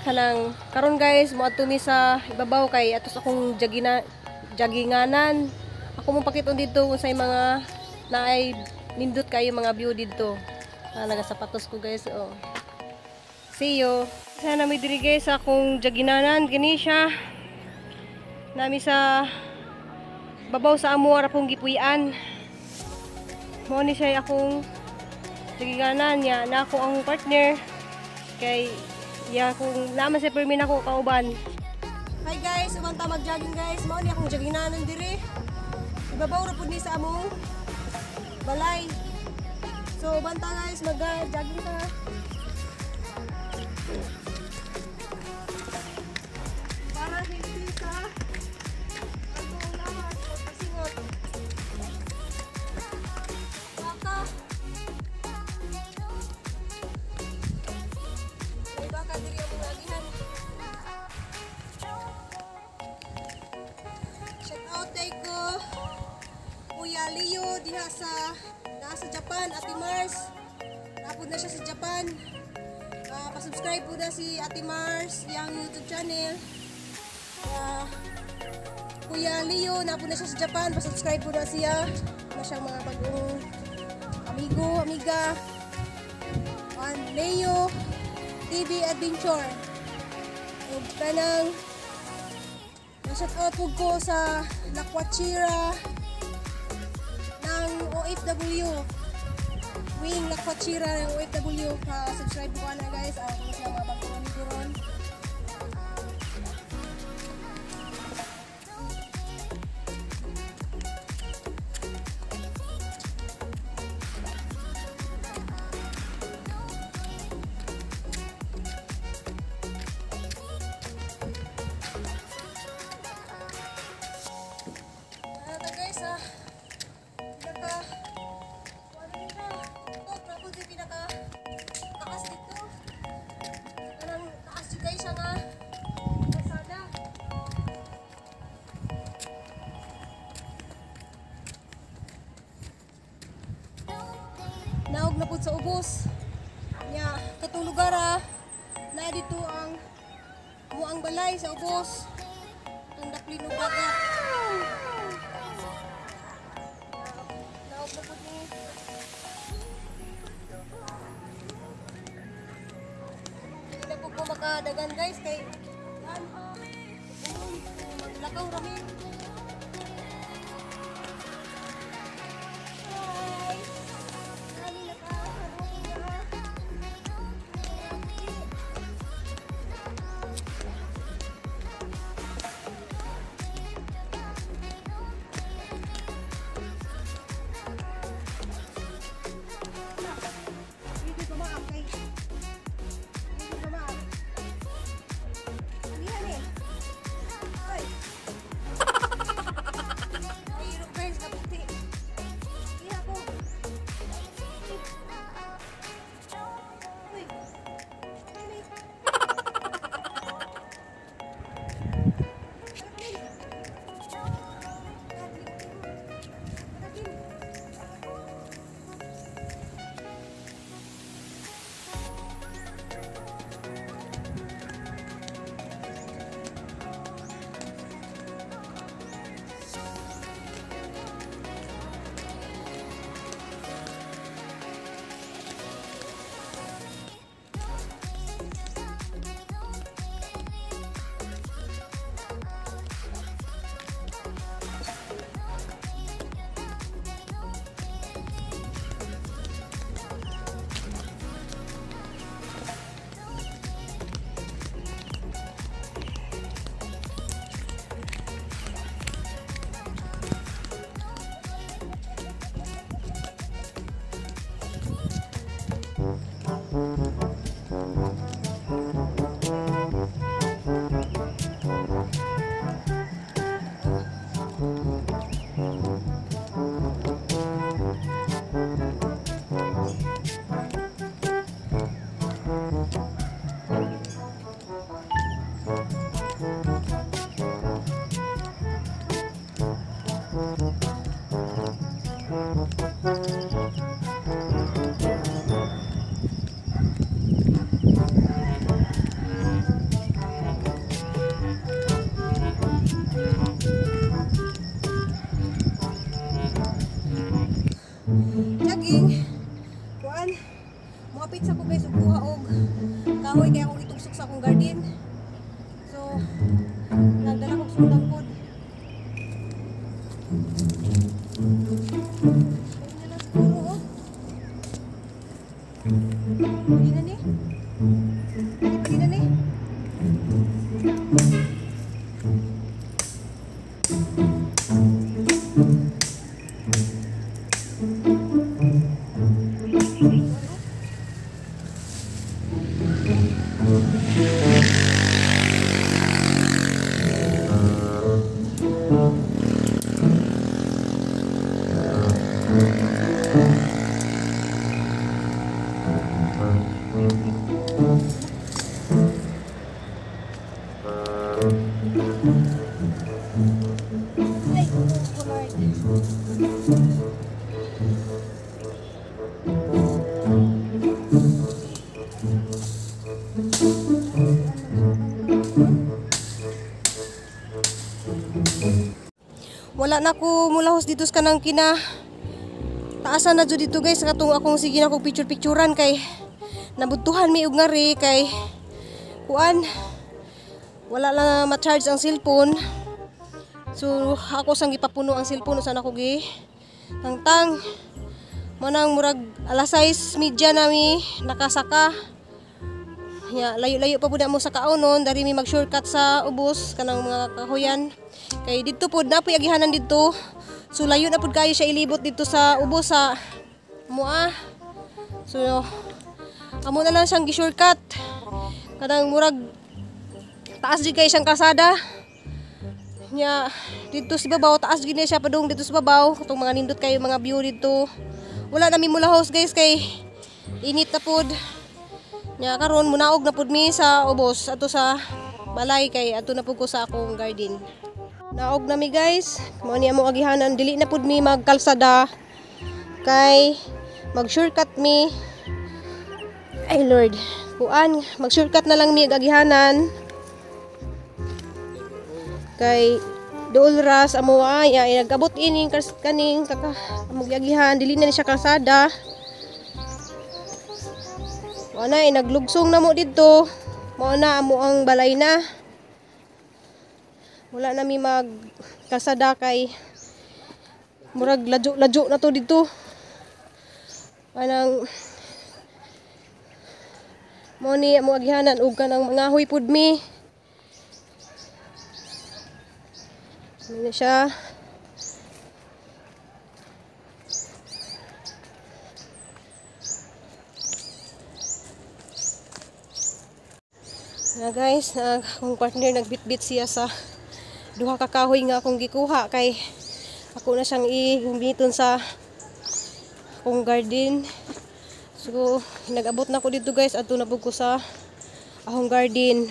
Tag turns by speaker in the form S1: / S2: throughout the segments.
S1: kanang karon guys mo adto mi sa ibabaw kay atos akong jaginganan. Ako mong pakiton dito unsay mga naay nindot kayo mga view dito. Nagasapatos ko guys. Oh. See you. Sana may diri guys akong jaginanan gani siya. Nami sa babaw sa amo ara pong gipuy-an. Mo ni siya akong jaginganan niya na ako ang partner kay ya kung naman sa permin ako kauban. Hi guys, umanta mag-jogging guys. Mao ni akong jaginganan diri. Ibabaw ra pud ni sa among balay. So umanta guys, mag-jogging ta. Para hindi sa atong lahat pagpasingot. Baka diri ang lagihan. Shout out day ko Kuya Leo diha sa Japan, Ate Mars. Napod na siya sa Japan. Pa-subscribe po na si Ate Mars yang YouTube channel. Kuya Leo napod na siya sa Japan. Pa-subscribe po na siya. Na siyang mga bagong amigo, amiga. Leo TV Adventure. Ug kanang shout out po ko sa Lakwachira ng OFW. Wing Lakwachira ng OFW. Subscribe po na guys. Kung sila mga bagong amigo ron. Naog na po sa ubos nya katong lugar na dito ang muang balay sa ubos ang daplin ng bagat. Naog na po ni hindi na po makadagan guys kay maglakaw rami. Hindi na ni. Hindi na ni. Wala na ko mulahos dito sa kanang kina taasan na jud dito guys katong akong sige na kog picture-picturean kay nabutuhan mi og ngari kay kuan wala lang ma-charge ang cellphone. So ako sang gipapuno ang cellphone usa na ko gi tangtang manang murag alas 6:30 nami nakasaka. Ya, layo-layo pa pud mo sa kaunon dari mi mag-shortcut sa ubos kanang mga kahoyan. Kay dito pud napoy agihanan dito. So layo na pud kayo siya ilibot dito sa ubos sa mua. So amo na lang siyang gi-shortcut. Kanang murag taas di kay siyang kalsada. Nya dito sa babaw taas gid siya padung dito sa babaw. Katong mga nindot kayo mga view dito. Wala na mi mulahos guys kay init na pud. Nya karon munaog na pud mi sa ubos ato sa balay kay ato na pud ko sa akong garden. Naog na mi guys. Mao ni amo agihanan dili na pud mi magkalsada kay mag-shortcut mi. Ay Lord, kuan mag-shortcut na lang mi agihanan. Kay dool ras amo ay nagabot ining kaning among agihan dili na ni siya kalsada. Wala naglugsong na mo dito. Mao na amo ang balay na. Wala na mi mag kalsada kay murag ladyo na to dito. Anang mo ni amo agihanan og kanang mga huy pud mi. Ano siya? Na guys, akong partner nagbitbit siya sa duha ka kahoy nga akong gikuha kay ako na siyang igumbiton sa akong garden. So nagabot na ko dito guys adto na pud ko sa akong garden.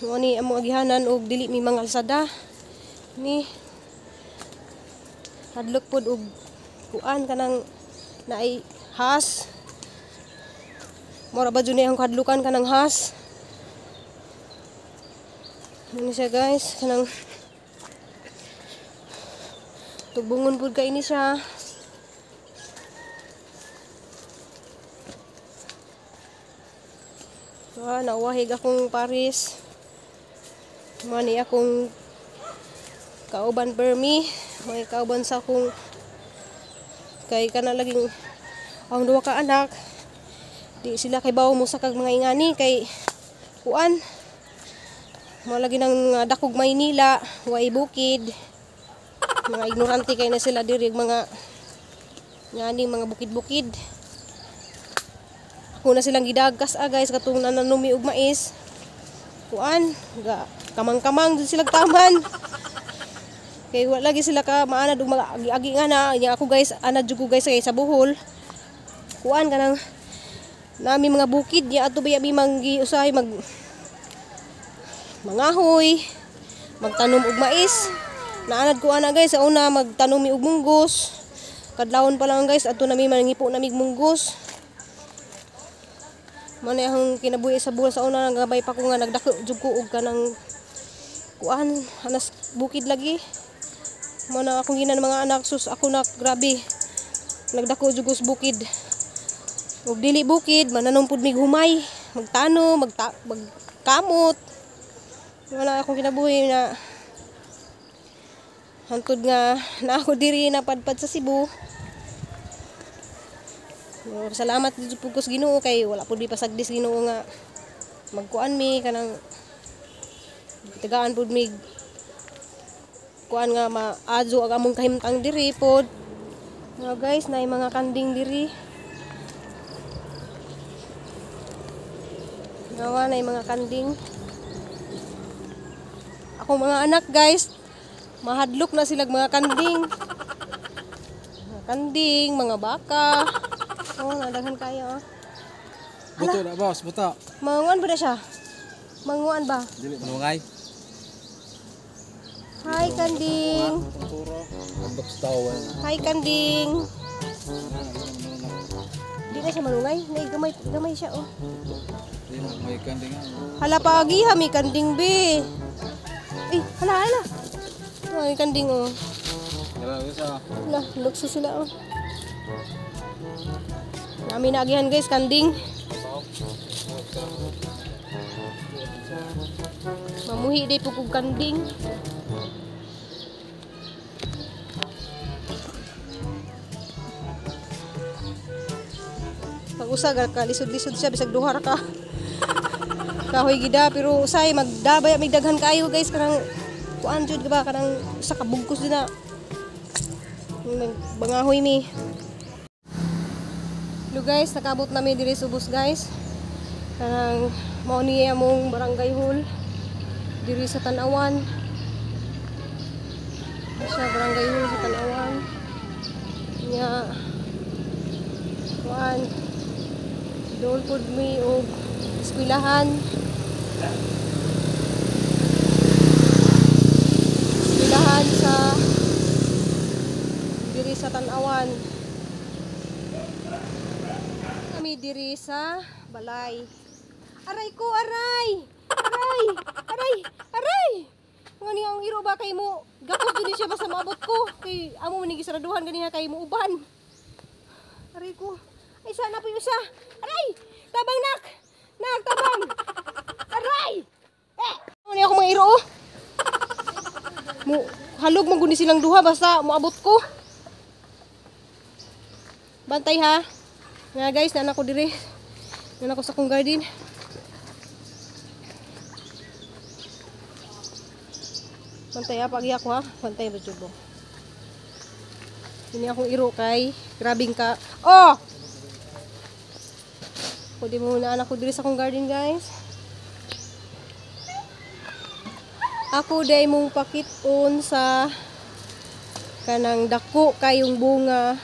S1: Mo ni amo agihanan og dili mi mangalsada ni hadlok pud og kuan kanang naay has. Mora ba dyan ang kadlukan kanang has. Ano siya guys, kanang tubungon pud kay ini siya. Nawahig akong paris. Mani akong kauban permi, may kauban sa akong kay kana laging ang duha ka anak. Di sila kay bawo mo sa kag mga ingani kay kuan mo lagi nang dakog Maynila way bukid mga ignorante kay na sila diri mga ngani mga bukid-bukid. Ako na silang gidagkas guys katong nananumi og mais kuan ga kamang-kamang dun sila taman kay wala lagi sila ka maanad og mga agi nga na ako guys anad jud ko guys kay sa Bohol kuan kanang nami mga bukid ya ato baya mi manggi usahay mangahoy magtanom og mais naanad ko ana guys sa una magtanom mi og munggos kadlawon pa lang guys ato nami mangipo nami og munggos man ang kinabuhi sa buwan sa una nagabay pa ko nga nagdako jud ko og kanang kuan anas bukid lagi man akong ginan mga anak sus ako na grabe nagdako jud ko sa bukid. Ug dili bukid mananom pud mig humay, magtano, magkamot. Wala akong kinabuhi na Hantod nga na ako diri napadpad sa Cebu. Salamat dito po sa Ginoo kay wala po di pasagdis Ginoo nga magkuan mi kanang tagaan pud mi kuan nga maadyo ang among kahimtang diri pod. Mga guys, naay mga kanding diri. Nawa naay mga kanding. Akong mga anak guys, mahadlok na sila mga kanding. Mga kanding, mga baka. Oh, nadaghan kayo.
S2: Buto na boss, buto.
S1: Manguan ba na siya? Manguan ba?
S2: Dili manungay.
S1: Hi kanding.
S2: Turo, ambak tawon.
S1: Hi kanding. Di na siya manungay. Nay gamay siya oh.
S2: Di na may kanding.
S1: Hala paagi ha, may kanding be. Eh, hala. Oh, may kanding oh.
S2: Dala sa.
S1: Hala, lukso sila oh. Nami naagihan guys, kanding. Mamuhi day pugog kanding. Pag usa ka lisod-lisod siya bisag duha ra ka. Kahoy gida pero usay magdabay may daghan kayo guys kanang kuan jud ba kanang usa ka bugkos din na. Bangahoy mi. Hello guys, nakabot namin diri sa bus guys. Kanang mao ni among barangay hall diri sa Tanawan. Sa barangay hall sa Tanawan. Nya kuan doon po mi og eskwelahan. Eskwelahan sa diri sa Tanawan. Kami diri sa balay. Aray ko, aray! Aray! Aray! Aray! Ngani ang iro ba kay mo? Gapos gani siya basta maabot ko. Kay amo man ni gisaraduhan ganiha kay mo uban. Aray ko. Ay sana po yung isa. Aray! Tabang nak! Nak, tabang! Aray! Ngani ako mga iro oh. Mo halog man guni silang duha basta moabot ko. Bantay ha. Nga guys, nana ko diri. Nana ko sa kong garden. Bantay ha, pag ako ha. Bantay ba jubo. Ini akong iro kay. Grabing ka. Oh! Pwede mo na anak ko diri sa kong garden guys. Ako day mong pakiton sa kanang dako kayong bunga.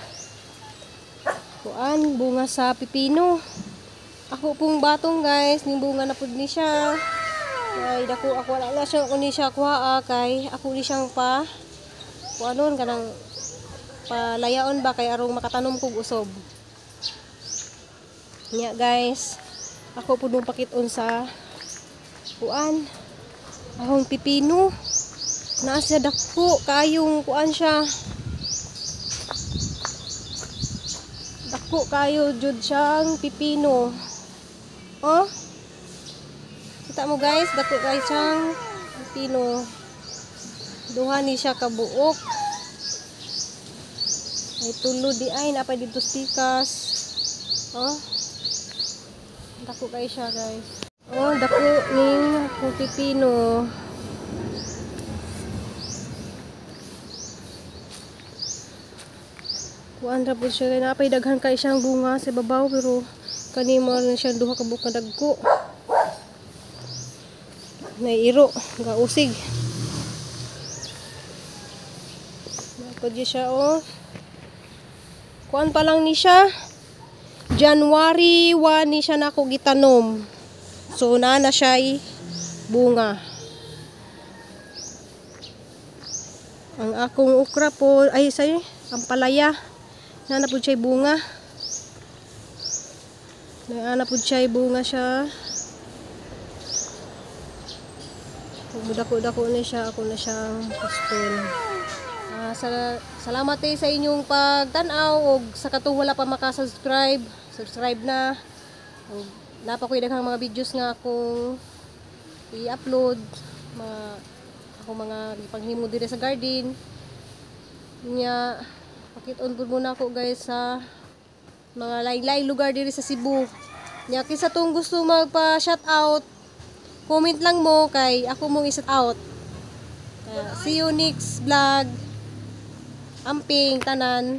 S1: Kuan, bunga sa pipino. Ako pong batong guys, ning bunga na pud ni siya. Kay dako ako wala na siya kuni siya kuha kay ako ni siyang pa kuanon kanang palayaon ba kay arong makatanom kog usob. Nya guys, ako pud mong pakiton sa kuan ahong pipino. Naa siya dako kayong kuan siya. Dako kayo jud siyang pipino. Oh. Kita mo guys, dako kayo siyang pipino. Duha ni siya kabuok. Ay tulo di ay napay dito stikas. Oh. Dako kayo siya guys. Oh, dako ning pipino. Kuan ra pud siya napay daghan kay siyang bunga sa babaw pero kani mo rin siya duha ka buok na dagko. Nairo, gausig. Napod siya oh. Kuan pa lang ni siya. January 1 ni siya nako gitanom. So na siya bunga. Ang akong okra po ay say ang palaya. Na po siya bunga. Na po siya bunga siya. Dako-dako na siya, ako na siyang paston. Salamat sa inyong pagtanaw og sa katong wala pa maka-subscribe, subscribe na. Og napa ko'y daghang mga videos nga akong i-upload, ako mga panghimo diri sa garden. Nya pakit-on pud muna ako guys sa mga lain-lain lugar diri sa Cebu. Nya kisa tong gusto magpa-shout out, comment lang mo kay ako mong i-shout out. See you next vlog. Amping tanan.